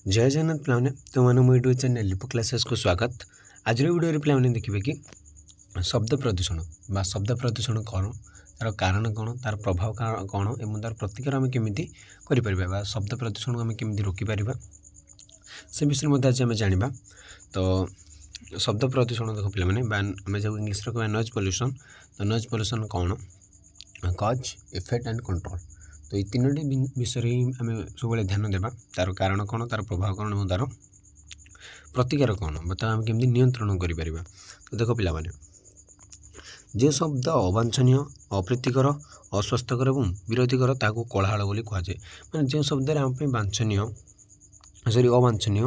जय जगन्नाथ पिलाने तो मैंने मो यूट्यूब चैनल लिपो क्लासेस को स्वागत। आज वीडियो पिलाने देखिए कि शब्द प्रदूषण बा शब्द प्रदूषण कौन तार कारण कौन तार प्रभाव कौन एवं तार प्रतिकार आम केमी कर शब्द प्रदूषण को आम केमी रोकीपर से विषय में आज आम जाना। तो शब्द प्रदूषण देख पे आम जो इंग्लीश कह नॉइज पोल्यूशन। तो नॉइज पोल्यूशन कौन कज इफेक्ट एंड कंट्रोल। तो ये तीनोटी विषय ही आम सब ध्यान देवा तार कारण कौन तार प्रभाव कौन और तार प्रतिकार कौन बता आम केमी नियंत्रण कर। तो देख पे जो शब्द अवांछनीय अप्रीतिकर अस्वास्थ्यकर और विरोधीकर ताकू कोलाहल बोली कहुए। मैंने जो शब्द आम वांछनीय सरी अवांछनीय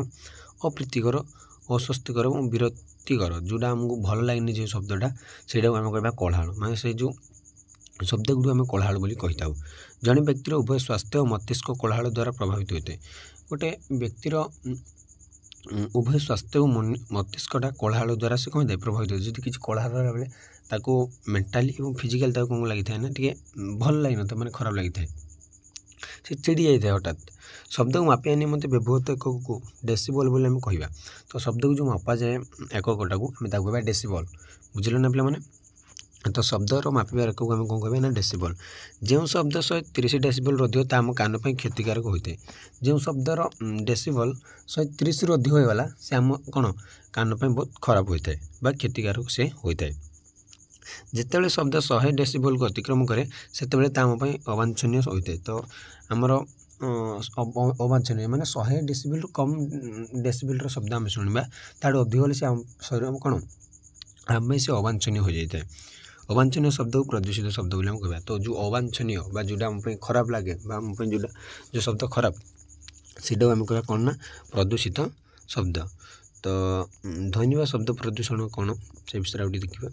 अप्रीतिकर अस्वास्थ्यकर और विरक्तिकर जोटा आमको भल लगे जो शब्दटा से आम कह कोलाहल माने से जो शब्द गुड़ आम कोलाहल बोली कही था। जड़े व्यक्तिर उभय स्वास्थ्य और मस्तिष्क कोलाहल द्वारा प्रभावित होता है। गोटे व्यक्तिर उभय स्वास्थ्य और मस्तिष्कटा कोलाहल द्वारा से कौन प्रभावित होती है। जी किसी कोलाहल बेले ताको मेंटाली और फिजिकल कौन लगी था ना टे भल लगी न मैंने खराब लगी था से चिड़ी जाए हठात शब्द को मापिया निमंते व्यवहृत एकक को डेसिबल बोली आम कहवा। तो शब्द को जो मापा जाए एककटा को आम कहवा डेसिबल बुझल ना पे मैंने। तो शब्दर मापिबार एकक आम कौन कहवा ना डेसिबल। जो शब्द 130 डेसिबल अधिक तो आम कान पर क्षतिकारक होता है। जो शब्दर डेसिबल 130 रु अधिक होगा से आम कौन कान पर बहुत खराब होता है बा क्षतिकारक से होता है। जितेबाला शब्द 100 डेसिबल को अतिक्रम करे से आम अवांछनीय होता है। तो आमर अवांछनीय माने 100 डेसिबल कम डेसिबल शब्द आम शुणा ताड़ अधिक से आम शरीर कौन आम से अवांछनीय हो जाता है। अवांछनीय शब्द को प्रदूषित शब्द बोले कहवा। तो जो अवांछनीय बा जोटा आम खराब लगे आम जोटा जो शब्द खराब सीटा आम कह कौन ना प्रदूषित शब्द। तो ध्वनि व शब्द प्रदूषण कौन से विषय आगे देखा।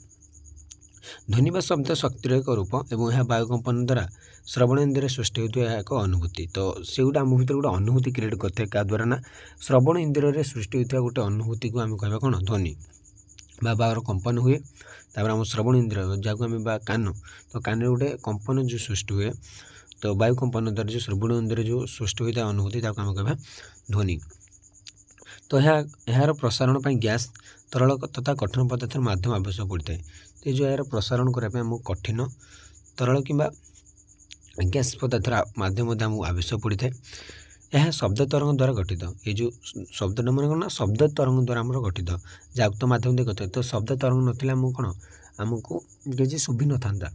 ध्वनि व शब्द शक्तिर एक रूप और यह वायुकंपन द्वारा श्रवण इंद्रिय सृष्टि होता है एक अनुभूति। तो से गोटे आम भर गोटे अनुभूति क्रिएट करते क्या द्वारा ना श्रवण इंद्रिय सृष्टि होता गोटे अनुभूति को आम कह कौन ध्वनि बार कंपन हुए। तापर आम श्रवण इंद्रिय जहाँ आम कान तो कान गोटे कंपन जो सृष्टि हुए। तो वायु कंपन द्वारा जो श्रवण इंद्रिय जो सृष्टि होता है अनुभूति आम कह ध्वनि। तो यार प्रसारण पर गैस तरल तथा कठिन पदार्थ माध्यम आवश्यक पड़ता है। तो जो यार प्रसारण करने आमको कठिन तरल कि गैस पदार्थ माध्यम आमको आवश्यक पड़ता है। यह शब्द तरंग द्वारा गठित ये जो शब्दटा मन कौन शब्द तरंग द्वारा आम गठित जहाँ उक्त माध्यम दे गठित। तो शब्द तरंग ना कौन आमको किसी शुभी न था।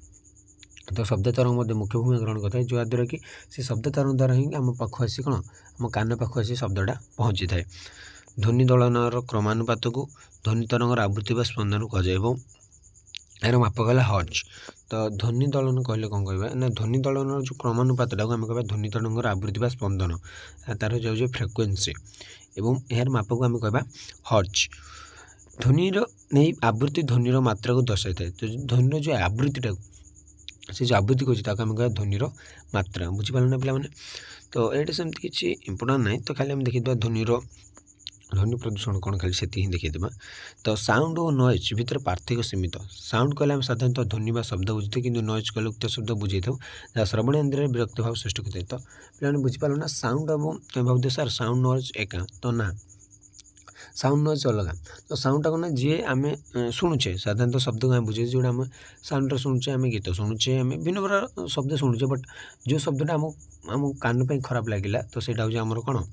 तो शब्द तरंग मुख्य भूमिका ग्रहण करता है जहाँद्वारा कि से शब्द तरंग द्वारा ही आम पाख आसी कौन आम कान पाख आसी शब्दटा पहुँची थाए। ध्वनि दलनर क्रमानुपात को ध्वनि तरंगर आवृत्ति व स्पंदन कहुए और यार माप गला हर्ज। तो ध्वनि दलन कहले कौन कह ना ध्वनि दलनर जो क्रमानुपातटा को आम कह ध्वनि तरंगर आवृत्ति व स्पंदन तार जो फ्रिक्वेन्सी एवं यार माप को आम कह हर्ज। ध्वनिर नहीं आवृत्ति ध्वनिर मात्रा को दर्शाई था। तो ध्वनिर जो आवृत्तिटा से जो आवृत्ति कहते आम कह ध्वनिर मात्रा बुझीपार ना पे। तो ये सेमती किसी इम्पोर्टाट ना तो खाली आम देखा ध्वनिर ध्वनि प्रदूषण कौन खाली से ही देखीदेवा। तो साउंड और नॉइज भितर पार्थक्य सीमित। साउंड कहले आम साधारणतः ध्वनि व शब्द बुझे कि नॉइज कहले उक्त शब्द बुझे था जहाँ श्रवण इंद्रिय विरक्त भाव सृष्टि करते। तो पे बुझीपार ना साउंड और कहीं भाव सार साउंड नॉइज एका तो ना साउंड नॉइज अलग। तो साउंडटा कौन जी आम शुणुचे साधारणतः शब्द को आम बुझे जोड़ा आम साउंड शुणुचे आम गीत शुणुचे आम भिन्न प्रकार शब्द शुणुचे बट जो शब्दटा आम कान पर खराब लगे तो सहीटा हूँ आमर कौन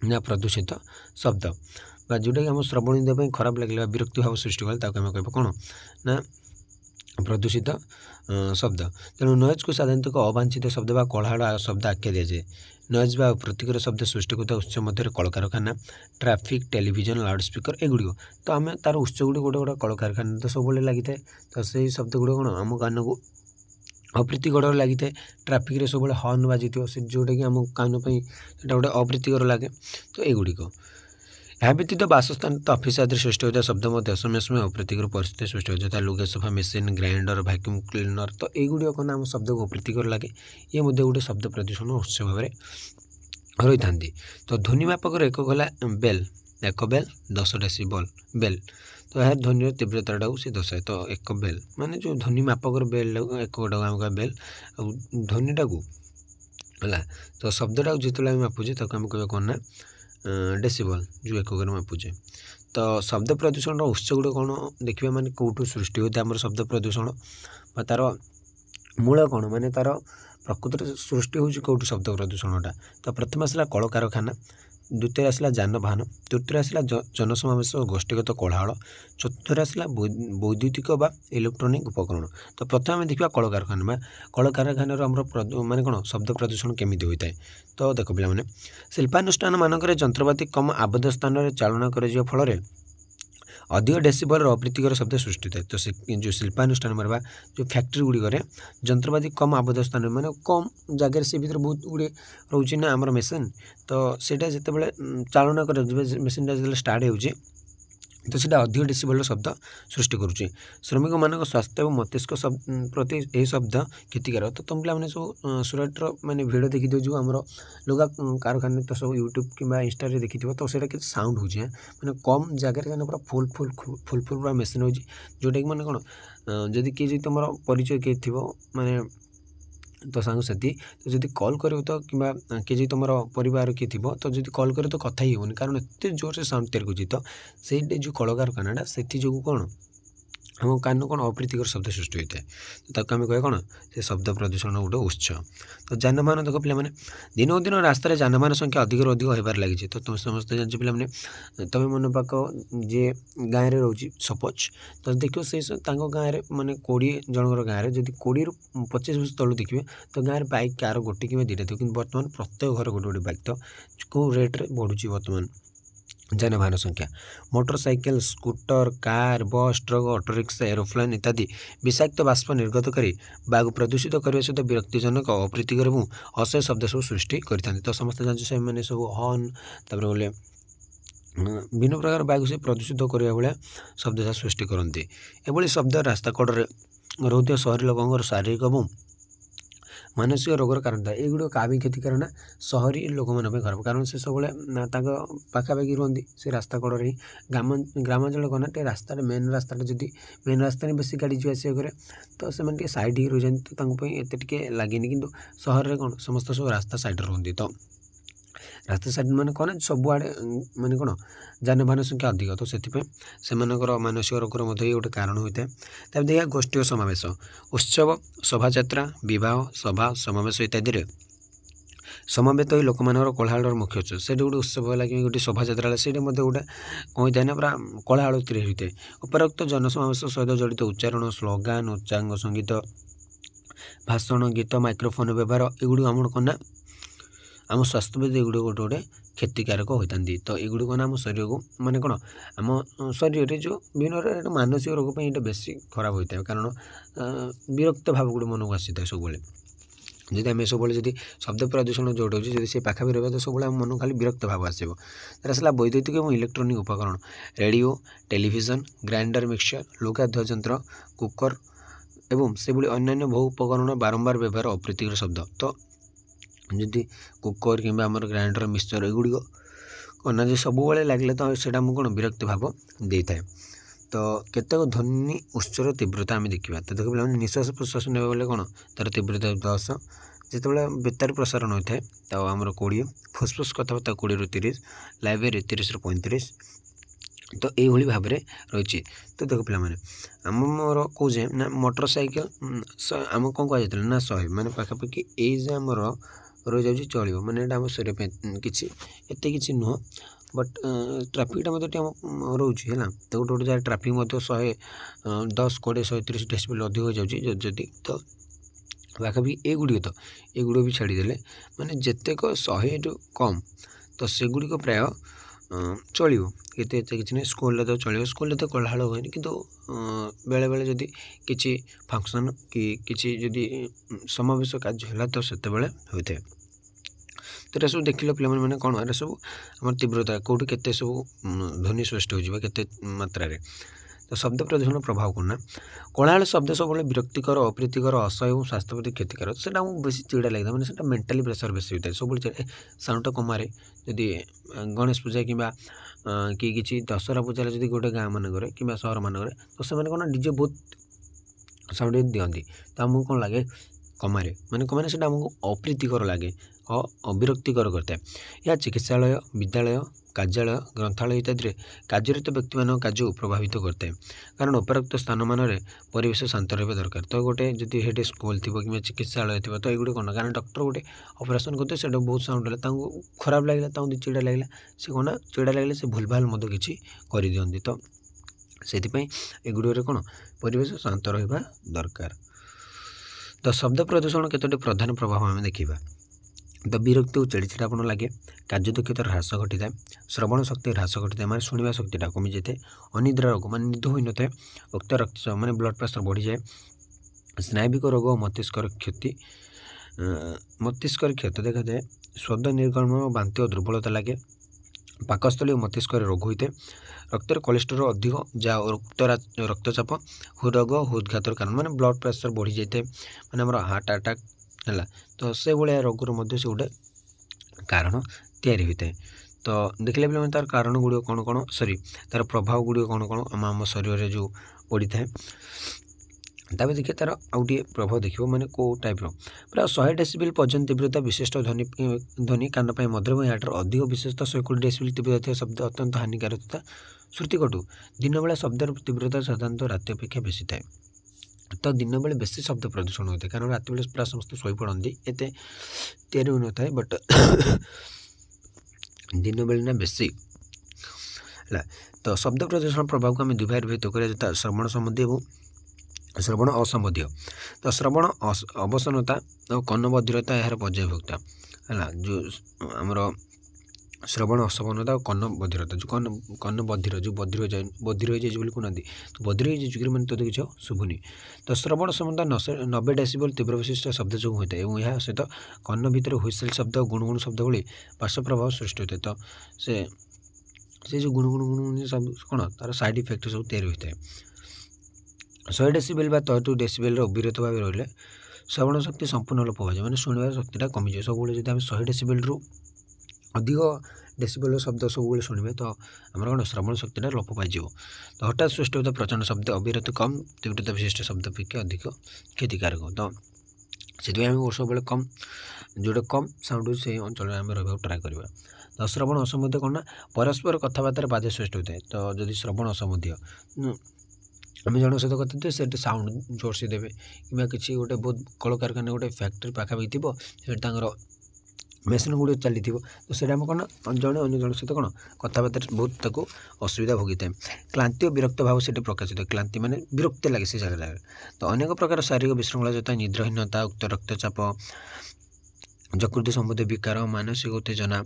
ना प्रदूषित शब्द बा जोटा कि आम श्रवण इंद्रिय खराब लगे विरक्ति भाव सृष्टि कले आम कह कौन ना प्रदूषित शब्द। तेणु नॉइज को साधारणतः अवांछित शब्द बा कोलाहल शब्द आख्या दि जाए। नॉइज बा प्रतिकर शब्द सृष्टि करता उत्स मध्य कलकारखाना ट्राफिक टेलीविजन लाउडस्पीकर एगुड़िक। तो आम तार उत्स गुड़ी गोटे गोटे कलकारखाना तो सब लगी था। तो से शब्द गुड़ कौन आम कान को अप्रीतिकर लगी था। ट्राफिक सब हर्न बाजी से जोटा कि आम कान पर गोटे अप्रीतिकर लगे। तो एगुड़िक यह व्यतीत बासस्थान तो ऑफिस आदि सृष्टि होता शब्द समय समय अप्रीतिकर परिस्थिति सृष्टि होता है। लुगा सफा मेसीन ग्राइंडर वैक्यूम क्लीनर तो युड़िक कौन आम शब्द को अप्रीतिकर लगे ये गोटे शब्द प्रदूषण उत्स भाव रही था। तो ध्वनि मापक एक गला बेल एक बेल 10 डेसिबल बेल। तो यह ध्वनि तीव्रता से दर्शाए। तो एक बेल माने जो ध्वनि मापक बेल एक आम बेल ध्वनिटा को है। तो शब्दटा जिते मापुचे आम कह कौन ना डेसिबल जो एकक मापुचे। तो शब्द प्रदूषण उत्स गुड़ कौन देखिए माने कौटू सृष्टि होता है शब्द प्रदूषण बा तार मूल कौन माने तार प्रकृति सृष्टि होची कौटू शब्द प्रदूषणटा। तो प्रथम आसला कलकारखाना, द्वितीय आसला जानवाहन, तृतीय आसला जनसमावेश गोष्ठीगत कोलाहल, चतुर्थ आसला वैद्युतिक बा इलेक्ट्रोनिक उपकरण। तो प्रथम आम देखा कलकारखाना कलकारखाना माने कौन शब्द प्रदूषण केमिति होता है। तो देख पिला माने शिल्पानुष्ठान मानक जंत्रपाति कम आबद्ध स्थान में चालना कर फल अधिक डेसिबल अप्रीतिकर शब्द सृष्टि थाए। तो जो शिल्पानुष्ठान मरवा जो फैक्ट्री गुड़िक जंत्रपाति कम आबद्ध स्थान माने कम जगह से भीतर बहुत गुड़े रोचे ना आमर मेसीन। तो सीटा जिते चालना कर मेसीनटा जो स्टार्ट हो तो सीटा अधिक डेसिबल शब्द सृष्टि करुचे। श्रमिक मान स्वास्थ्य और मस्तिष्क प्रति यह शब्द क्षतिकार। तो तुम पे सब सुरटर माने भिडियो देखी जो आम लुगा कारखाना तो सब यूट्यूब कि इंस्टा देखी तो सीटा कि साउंड हो मैंने कम जगह पूरा फुल फुल फुल फुल पूरा मेसीन हो जोटा कि मैंने कौन जदि किए तुम परिचय किए थी माने तो सांगसाथी तो जब कॉल कर तो कि किए तुम परिवार किए थी तो जब कॉल कर तो कथा ही होनी कारण एत जोर से साउंड तैयार कर तो से जो कलकारखाना से जो कौन आम कान कौन अप्रीतिकर शब्द सृष्टि होता है। तो ताको आम कह कौन से शब्द प्रदूषण गोटे उत्स। तो जानवाहन देख पे दिनक दिन रास्तार जानवाहन संख्या अधिक अधिक होबार लगी। तो तुम समस्त जान पे तुम मन पाक जे गाँव में रोचे सपोज तो देखो से गाँव में माने 20 जनकर गाँव में जब 20 ରୁ 25 वर्ष तलू देखिए तो गाँव में बाइक कार गोटे कि 2टा थी कि बर्तमान प्रत्येक घर गोटे गोटे बाइक तो कौ रेट्रे बढ़ुची बर्तमान जानवाहन संख्या। मोटरसाइकेल, स्कूटर, कार, बस, ट्रक, ऑटो रिक्शा, एरोप्लेन इत्यादि विषाक्त बाष्प निर्गत कर वायु प्रदूषित करने सहित विरक्तिजनक अप्रीतिकर और असह्य शब्द सब सृष्टि करते। तो समस्त जान से मैंने सब हर्न तापर बोले विभिन्न प्रकार वायु से प्रदूषित करने भाया शब्द सृष्टि करते। एभली शब्द रास्ता कड़े रोधे शहरी लोक शारीरिक और मानसिक रोगर कारण था। युड़ क्या भी क्षतिकार ना सहरी लोक मैंने खराब कारण से सब पाखापाखि रुहति से रास्ता कड़े ही ग्रामांचल कना रास्ता मेन रास्ता जदि मेन रास्ता बेस गाड़ी जो आस करे तो से सैड ही रही तो एत लगे कि सहर में कौन समस्त सब रास्ता सैड रुहति। तो रास्ता साइड मैंने कौन सबुआड़े माने कौन जानवाहन संख्या अधिक तो से मानसिक रोगर गोटे कारण होता है। तब देखिए गोष्ठी समावेश उत्सव शोभायात्रा विवाह सभा समावेश इत्यादि समवेत ही लोक मान कोलाहल मुख्य उत्सव से गोटे उत्सव है कि गोटे शोभायात्रा से गोटे कौन होता है ना पूरा कोलाहल होता है। उपरोक्त जनसमावेश सहित जड़ित उच्चारण स्लोगान उच्चांग संगीत भाषण गीत माइक्रोफोन व्यवहार एगुड़ आम कौन आम स्वास्थ्य प्रति एगुड़ गोटे गोटे क्षतिकारक होता। तो एगुड़ कौन आम शरीर को माने कौन आम शरीर जो विभिन्न मानसिक रोग पर ये बेस खराब होता है कारण विरक्त भाव गुड़ मन को आसी था सब जदि आम सब जब शब्द प्रदूषण जोट हो जब से पाखापी रहा तो सब मन खाली विरक्त भाव आसो। आसला वैद्युतिक और इलेक्ट्रोनिक उपकरण रेडियो टेलीविजन ग्राइंडर मिक्सचर लुगा धुआ यंत्र कुकर एवं से अन्य बहु उपकरण बारंबार व्यवहार अप्रीतिकर शब्द। तो जदि कुकर कि ग्राइंडर मिक्सचर एगुड़ी कना जो सब लगे तो से कौन विरक्त भाव दे था। तो केतक ध्वनि उच्चर तीव्रता आम देखा। तो देखो पे निश्वास प्रश्वास ने कौन तार तीव्रता 10 जिते बेतार प्रसारण होता है तो आमर 20 फुसफुस कथबार्ता 20 ରୁ 30 लाइब्रेरी 30 ରୁ 35 तो यही भाव में रही। तो देख पे आमर कौजे ना मोटरसाइकेल आम कौन कह ना 100 माने पाखापाखि ये आमर रही जाऊँगी चलो माने आम शरीर किसी एत कि नुह बट ट्राफिकटा रोचे है तो गोटे गोटे जगह ट्राफिक 110 20 130 डेसिबल अधिक हो जाऊँगी जदि तो पाखापाखि एगुड़ी तो एगुड़ी भी छाड़देले माने जितेक 100 ରୁ कम तो सेगुड़िक प्राय चलो कितने किसी ना स्कूल तो चलो स्कूल तो कोलाहल हुए कि बेले बेले जदि किसी फंक्शन कि किसी जदि समावेश कार्य है तो से होता है। तो सब देख लो पे कौन ये सब आम तीव्रता कौट के सब ध्वनि सृष्टि हो केते मात्रा रे। तो शब्द प्रदूषण प्रभाव कौन ना कोलाहल शब्द सब विरक्तिकर अप्रीतिकर असह्य और स्वास्थ्य प्रति क्षतिकार से बेस चिड़ा लगे मैंने से मेंटाली प्रेसर बेस होता है सब साउंडटा कमारे जदि गणेश पूजा कि किसी दशहरा पूजा जब गोटे गाँव मानक कि सहर मानक तो से कौन डीजे बहुत साउंड दिखती तो आमको कौन लगे कमारे माने कमारे से आमको अप्रीतिकर लगे अविरक्तिकर करता है। यह चिकित्सालय विद्यालय कार्यालय ग्रंथालय इत्यादि कार्यरत व्यक्ति मान कार्य प्रभावित करता है कारण उपरोक्त स्थान मान परिवेश शांत रहा दरकार। तो गोटे जदि हेटे स्कूल थी कि चिकित्सालय थी तो ये कौन कारण डॉक्टर गोटे ऑपरेशन करते से बहुत साउंड है खराब लगे चिड़ा लगे से कौन चिड़ा लगे से भूल भाल मत कि कर दिखती। तो से एगुड़े कौन परिवेश शांत रहा दरकार। तो शब्द प्रदूषण केतोटी प्रधान प्रभाव आम देखा। तो विरक्ति और चिड़चिड़ापन लगे कार्यदक्षता ह्रास घटी थाए श्रवण शक्ति ह्रास घटी थाए माने शुणा शक्तिटा कमी जाए अनिद्रा रोग माने निद हो न था उक्त रक्तचाप माने ब्लड प्रेशर बढ़ी जाए स्नायविक रोग और मस्तिष्क क्षत देखा जाए स्वाद निर्गमन बांति और दुर्बलता लगे पाकस्थली और मस्तिष्क रोग होता है रक्त कोलेस्टेरोल अधिक जहाँ उक्त रक्तचाप हृदरोग हृदघातर कारण माने ब्लड प्रेशर बढ़ी जाए माने हमर हार्ट अटैक है। तो से भाया रोगर मध्य से गोटे कारण तैयारी होता है। तो देखले बेले तार कारण गुड़िक कौन कौन सॉरी तार प्रभाव गुड़िक कौन कौन आम शरीर में जो पड़ी था तापर देखिए तार आउटे प्रभाव देखिए माने को टाइप प्राय 100 डेसिबल पर्यटन तीव्रता विशिष्ट ध्वनि कान पर मधुर याटर अधिक विशेषतः 120 डेसिबल तीव्रता शब्द अत्यंत हानिकारक तथा श्रुतिकटु दिन बेला शब्दर तीव्रता साधारणतः राति अपेक्षा बेसी थाए। तो दिन बेले बेसी शब्द प्रदूषण होता है कारण रात बेले प्राय समस्त शोई पड़ती एत तैयारी हो न बट दिन बेले ना बेसी है। तो शब्द प्रदूषण प्रभाव को आम दुई भाग भेद कर श्रवण संबंधी और श्रवण असंबंधी। तो श्रवण अवसन्नता और कन्न बधिरता यार पर्यायभुक्ता है जो आमर श्रवण असंपन्नता और कन्न बधिरता जो कन्न बधिर जो बधिर हो जाए कहते तो बधिर हो मैंने तो किसी शुभुनि। तो श्रवण क्षमता 90 डेसिबल तीव्र विशिष्ट शब्द जो होता है और यह सहित कन्न भितर हुइसेल शब्द गुणगुण शब्द भली पार्श्व प्रभाव सृष्टि होता है। तो से जो गुणगुण सब कौन तार साइड इफेक्ट सब तैयारी होता है। 100 डेसिबल बा 102 डेसिबल विरत भाव रही श्रवण शक्ति संपूर्ण लोप हो जाए मैंने शुणा शक्तिटा कमी जाए सब जब आम 100 डेसिबल रु अधिक डेसिबल शब्द सब शुणे तो आम कौन श्रवण शक्तिटा लोप पाई। तो हठात सृष्टि होता प्रचंड शब्द अविरत कम तीव्रता विशिष्ट शब्द अपेक्षा अधिक क्षतिकारक। तो से आम सब कम जोटा कम साउंड से अंचल आम रहा ट्राए करवा। तो श्रवण असंबद्ध कौन ना परस्पर कथबार्तार बाधा सृष्टि होता है। तो जदि श्रवण असंबद्ध आम जन सहित कथा से साउंड जोर से देवे कि किसी गोटे बहुत कलकारखाना गोटे फैक्ट्री पाखापाखि थो मेसीन गुड़ चली तो से आम कौन जड़े अन्य जन सहित कौन कथबार्ता बहुत ताको असुविधा भोगी थाए। क्लांति और विरक्त भाव से प्रकाशित क्लांति माने विरक्ति लगे से जगह। तो अनेक प्रकार शारीरिक विशृंखला जता निद्राहीनता उक्त रक्तचाप जकृति संबंधी विकार मानसिक उत्तेजना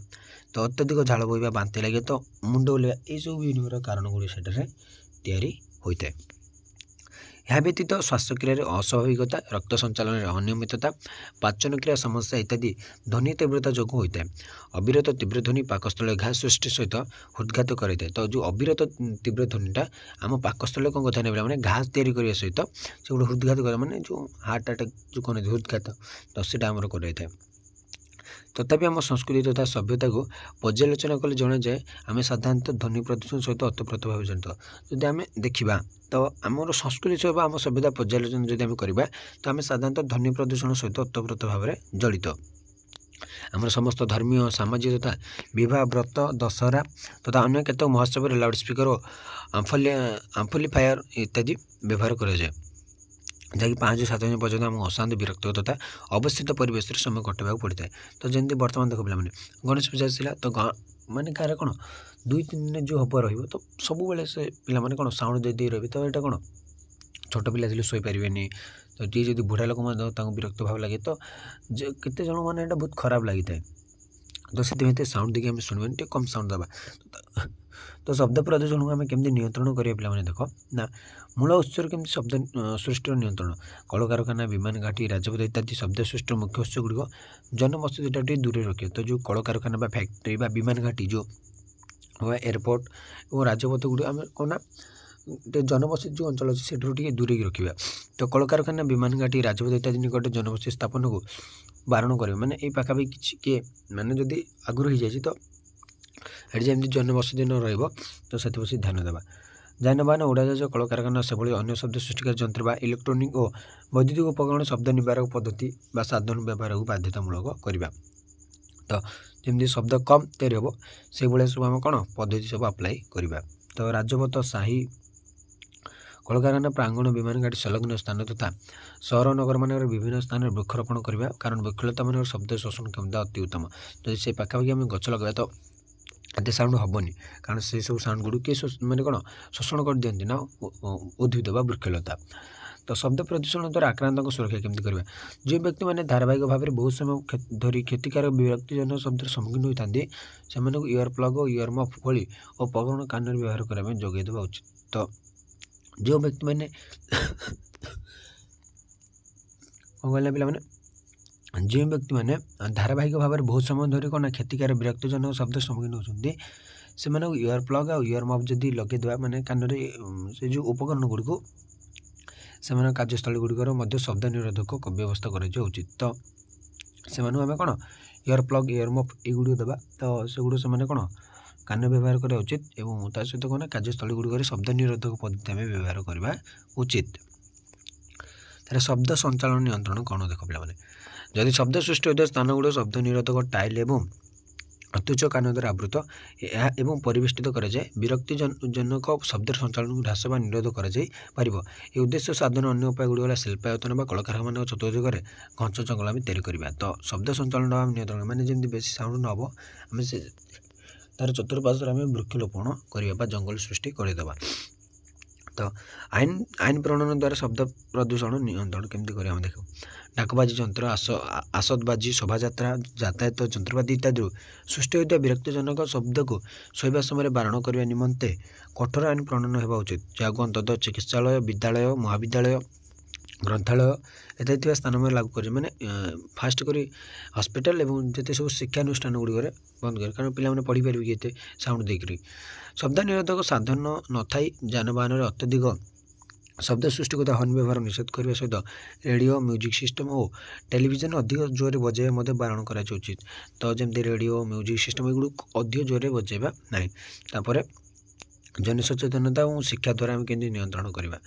तो अत्यधिक झाड़ बोवा बांति लगे तो मुंड बुलेवा ये सब विभिन्न कारण गुड़ी से तैयारी होता है। यह व्यतीत श्वासक्रिय अस्वाभाविकता रक्त संचालन अनियमितता पाचन क्रिया समस्या इत्यादि ध्वनि तीव्रता जो होता है। अविरत तीव्र ध्वनि पाकस्थल घा सृष्टि सहित हृदघात करता है। तो जो अविरत तीव्र ध्वनिटा आम पाकस्थल कौन कथा नहीं मैंने घा तैयारी करने सहित से गोटे हृदघात कर मैंने जो हार्ट अटैक जो कहते हृदघात तो सीटा आमर कराई। तथापि आम संस्कृति तथा सभ्यता को पर्यालोचना कले जना जाए आम साधारणतः ध्वनि प्रदूषण सहित अतप्रोत भाव जड़ित। जदि आम देखा तो आमर संस्कृति सहित आम सभ्यता पर्यालोचना जदि आम करवा तो आम साधारणतः ध्वनि प्रदूषण सहित अतप्रोत भाव जड़ित। आमर समस्त धर्मीय सामाजिक तथा विवाह व्रत दशहरा तथा अन्य केतक महोत्सव लाउड स्पीकर और आम्फलिफायर इत्यादि व्यवहार कराए जहाँकि 5-7 दिन पर्यटन आम अशांत विरक्त तथा अवस्थित परिवेश समय कटवाक पड़ता है। तो जमी बर्तमान देख पे गणेश पूजा आसला तो माने गाँव कौन 2-3 दिन जो हम रही तो सब से पे कौन साउंड दे रही तो यहाँ कौन छोट पिला शोपारे तो टी जब बुढ़ा लोक विरक्त भाव लगे तो केते जन मैंने बहुत खराब लगी था। तो से साउंड देखिए शुणवे कम साउंड दबा। तो शब्द प्रदूषण को आम केमी नियंत्रण करें पे देख ना मूल उत्सर केमी शब्द सृष्टि नियंत्रण कलकारखाना विमान घाटी राजपथ इत्यादि शब्द सृष्टि मुख्य उत्स गुड़िक जनबसती दूर रखे। तो जो कलकारखाना फैक्ट्री विमान घाटी जो एयरपोर्ट और राजपथ गुड़ी आम कौन जनबसती जो अंचल अच्छे से दूर रखा। तो कलकारखाना विमान घाटी राजपथ इत्यादि निकट जनबसती स्थापन को बारण कर मैंने ये पाखापाखि किसी किए मैंने जदि आगुरी हो जाए तो ये जमी जनबसती न रही तो से ध्यान देवा। ଯାନବାହନ ଉଡ଼ାଜାହାଜ କଳକାରଖାନା ସେଭଳି ଅନ୍ୟ ଶବ୍ଦ ସୃଷ୍ଟିକାରୀ ଯନ୍ତ୍ର ବା ଇଲେକ୍ଟ୍ରୋନିକ୍ ଓ ବୈଦ୍ୟୁତିକ ଉପକରଣ ଶବ୍ଦ ନିବାରକ ପଦ୍ଧତି ବା ସାଧନ ବ୍ୟବହାରକୁ ବାଧ୍ୟତାମୂଳକ କରିବା। ତ ଯେମିତି ଶବ୍ଦ କମ୍ ତିଆରି ହେବ ସେଇଭଳିଆ ସବୁ ଆମେ କ'ଣ ପଦ୍ଧତି ସବୁ ଆପ୍ଲାଏ କରିବା। ତ ରାଜପଥ ସାହି କଳକାରଖାନା ପ୍ରାଙ୍ଗଣ ବିମାନ ଘାଟି ସଂଲଗ୍ନ ସ୍ଥାନ ତଥା ସହର ନଗରମାନଙ୍କର ବିଭିନ୍ନ ସ୍ଥାନରେ ବୃକ୍ଷରୋପଣ କରିବା, କାରଣ ବୃକ୍ଷଲତାମାନଙ୍କର ଶବ୍ଦ ଶୋଷଣ କ୍ଷମତା ଅତି ଉତ୍ତମ। ଯଦି ସେ ପାଖାପାଖି ଆମେ ଗଛ ଲଗାଇବା ତ ଏତେ ସାଉଣ୍ଡ ହେବନି, କାରଣ ସେସବୁ ସାଉଣ୍ଡ ଗୁଡ଼ିକୁ କିଏ ମାନେ କ'ଣ ଶୋଷଣ କରିଦିଅନ୍ତି ନା ଉଦ୍ଭିଦ ବା ବୃକ୍ଷଲତା। ତ ଶବ୍ଦ ପ୍ରଦୂଷଣ ଦ୍ୱାରା ଆକ୍ରାନ୍ତଙ୍କ ସୁରକ୍ଷା କେମିତି କରିବା? ଯେଉଁ ବ୍ୟକ୍ତିମାନେ ଧାରାବାହିକ ଭାବରେ ବହୁତ ସମୟ ଧରି କ୍ଷତିକାରକ ବିରକ୍ତିଜନକ ଶବ୍ଦର ସମ୍ମୁଖୀନ ହୋଇଥାନ୍ତି ସେମାନଙ୍କୁ ଇୟର ପ୍ଲଗ୍ ଓ ଇୟର ମଫ୍ ଭଳି ଉପକରଣ କାନରେ ବ୍ୟବହାର କରିବା ପାଇଁ ଯୋଗାଇ ଦେବା ଉଚିତ। ତ ଯେଉଁ ବ୍ୟକ୍ତିମାନେ କ'ଣ କହିଲେ ପିଲାମାନେ, ଯେଉଁ ବ୍ୟକ୍ତିମାନେ ଧାରାବାହିକ ଭାବରେ ବହୁତ ସମୟ ଧରି କ'ଣ କ୍ଷତିକାରକ ବିରକ୍ତିଜନକ ଶବ୍ଦ ସମ୍ମୁଖୀନ ହେଉଛନ୍ତି ସେମାନଙ୍କୁ ଇୟର ପ୍ଲଗ୍ ଆଉ ଇୟର ମଫ୍ ଯଦି ଲଗାଇଦେବା ମାନେ କାନରେ ସେ ଯେଉଁ ଉପକରଣ ଗୁଡ଼ିକୁ ସେମାନଙ୍କ କାର୍ଯ୍ୟସ୍ଥଳୀ ଗୁଡ଼ିକର ମଧ୍ୟ ଶବ୍ଦ ନିରୋଧକ ବ୍ୟବସ୍ଥା କରାଯିବା ଉଚିତ। ତ ସେମାନଙ୍କୁ ଆମେ କ'ଣ ଇୟର ପ୍ଲଗ୍ ଇୟର ମଫ୍ ଏଗୁଡ଼ିକ ଦେବା, ତ ସେଗୁଡ଼ିକ ସେମାନେ କ'ଣ କାନ ବ୍ୟବହାର କରିବା ଉଚିତ ଏବଂ ତା ସହିତ କ'ଣ କାର୍ଯ୍ୟସ୍ଥଳୀ ଗୁଡ଼ିକରେ ଶବ୍ଦ ନିରୋଧକ ପଦ୍ଧତି ଆମେ ବ୍ୟବହାର କରିବା ଉଚିତ। ତାହେଲେ ଶବ୍ଦ ସଞ୍ଚାଳନ ନିୟନ୍ତ୍ରଣ କ'ଣ ଦେଖ ପିଲାମାନେ, ଯଦି ଶବ୍ଦ ସୃଷ୍ଟି ହେଉଥିବା ସ୍ଥାନ ଗୁଡ଼ିକ ଶବ୍ଦ ନିରୋଧକ ଟାଇଲ୍ ଏବଂ ଅତ୍ୟୁଚ୍ଚ କାନ ଦ୍ୱାରା ଆବୃତ ଏହା ଏବଂ ପରିବେଷ୍ଟିତ କରାଯାଏ ବିରକ୍ତିଜନକ ଶବ୍ଦର ସଞ୍ଚାଳନକୁ ହ୍ରାସ ବା ନିରୋଧ କରାଯାଇପାରିବ। ଏହି ଉଦ୍ଦେଶ୍ୟ ସାଧନ ଅନ୍ୟ ଉପାୟ ଗୁଡ଼ିକ ହେଲା ଶିଳ୍ପାୟତନ ବା କଳକାରଖାନାମାନଙ୍କ ଚତୁର୍ଦିଗରେ ଘଞ୍ଚ ଜଙ୍ଗଲ ଆମେ ତିଆରି କରିବା। ତ ଶବ୍ଦ ସଞ୍ଚାଳନ ଆମେ ନିୟନ୍ତ୍ରଣ ମାନେ ଯେମିତି ବେଶୀ ସାଉଣ୍ଡ ନ ହେବ ଆମେ ସେ ତାର ଚତୁଃପାର୍ଶ୍ୱରେ ଆମେ ବୃକ୍ଷରୋପଣ କରିବା ବା ଜଙ୍ଗଲ ସୃଷ୍ଟି କରିଦେବା। ତ ଆଇନ ପ୍ରଣୟନ ଦ୍ୱାରା ଶବ୍ଦ ପ୍ରଦୂଷଣ ନିୟନ୍ତ୍ରଣ କେମିତି କରିବା ଆମେ ଦେଖୁ। ଡାକବାଜି ଯନ୍ତ୍ର ଆସତବାଜି ଶୋଭାଯାତ୍ରା ଯାତାୟାତ ଯନ୍ତ୍ରପାତି ଇତ୍ୟାଦିରୁ ସୃଷ୍ଟି ହୋଇଥିବା ବିରକ୍ତିଜନକ ଶବ୍ଦକୁ ଶୋଇବା ସମୟରେ ବାରଣ କରିବା ନିମନ୍ତେ କଠୋର ଆଇନ ପ୍ରଣୟନ ହେବା ଉଚିତ, ଯାହାକୁ ଅନ୍ତତଃ ଚିକିତ୍ସାଳୟ ବିଦ୍ୟାଳୟ ମହାବିଦ୍ୟାଳୟ ଗ୍ରନ୍ଥାଳୟ ଇତ୍ୟାଦି ଥିବା ସ୍ଥାନରେ ଲାଗୁ କରାଯାଏ। ମାନେ ଫାଷ୍ଟ କରି ହସ୍ପିଟାଲ ଏବଂ ଯେତେ ସବୁ ଶିକ୍ଷାନୁଷ୍ଠାନ ଗୁଡ଼ିକରେ ବନ୍ଦ କରେ, କାରଣ ପିଲାମାନେ ପଢ଼ିପାରିବେ କି ଏତେ ସାଉଣ୍ଡ ଦେଇକରି। ଶବ୍ଦ ନିରୋଧକ ସାଧନ ନଥାଇ ଯାନବାହନରେ ଅତ୍ୟଧିକ ଶବ୍ଦ ସୃଷ୍ଟି କରୁଥିବା ହର୍ନ ବ୍ୟବହାର ନିଷେଧ କରିବା ସହିତ ରେଡ଼ିଓ ମ୍ୟୁଜିକ୍ ସିଷ୍ଟମ୍ ଓ ଟେଲିଭିଜନ ଅଧିକ ଜୋରରେ ବଜାଇବା ମଧ୍ୟ ବାରଣ କରାଯିବା ଉଚିତ। ତ ଯେମିତି ରେଡ଼ିଓ ମ୍ୟୁଜିକ୍ ସିଷ୍ଟମ୍ ଏଗୁଡ଼ିକୁ ଅଧିକ ଜୋରରେ ବଜାଇବା ନାହିଁ। ତାପରେ ଜନସଚେତନତା ଏବଂ ଶିକ୍ଷା ଦ୍ୱାରା ଆମେ କେମିତି ନିୟନ୍ତ୍ରଣ କରିବା।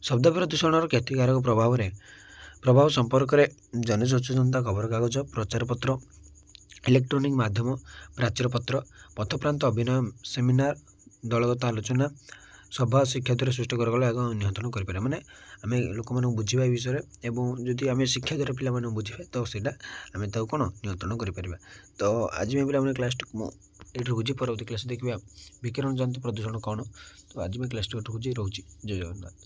ଶବ୍ଦ ପ୍ରଦୂଷଣର କ୍ଷତିକାରକ ପ୍ରଭାବ ସମ୍ପର୍କରେ ଜନସଚେତନତା ଖବରକାଗଜ ପ୍ରଚାରପତ୍ର ଇଲେକ୍ଟ୍ରୋନିକ୍ ମାଧ୍ୟମ ପ୍ରାଚୀରପତ୍ର ପଥପ୍ରାନ୍ତ ଅଭିନୟ ସେମିନାର ଦଳଗତ ଆଲୋଚନା ସଭା ଶିକ୍ଷା ଦ୍ୱାରା ସୃଷ୍ଟି କରାଗଲେ ଆଗ ନିୟନ୍ତ୍ରଣ କରିପାରିବା। ମାନେ ଆମେ ଲୋକମାନଙ୍କୁ ବୁଝିବା ଏ ବିଷୟରେ ଏବଂ ଯଦି ଆମେ ଶିକ୍ଷା ଦ୍ୱାରା ପିଲାମାନଙ୍କୁ ବୁଝିବା ତ ସେଇଟା ଆମେ ତାକୁ କ'ଣ ନିୟନ୍ତ୍ରଣ କରିପାରିବା। ତ ଆଜି ପାଇଁ ପିଲାମାନେ କ୍ଲାସ୍ଟିକୁ ମୁଁ ଏଇଠି ରହୁଛି, ପରବର୍ତ୍ତୀ କ୍ଲାସ୍ ଦେଖିବା ବିକିରଣ ଜନିତ ପ୍ରଦୂଷଣ କ'ଣ। ତ ଆଜି ପାଇଁ କ୍ଲାସ୍ଟି ଏଇଠି ରହୁଛି, ଜୟ ଜଗନ୍ନାଥ।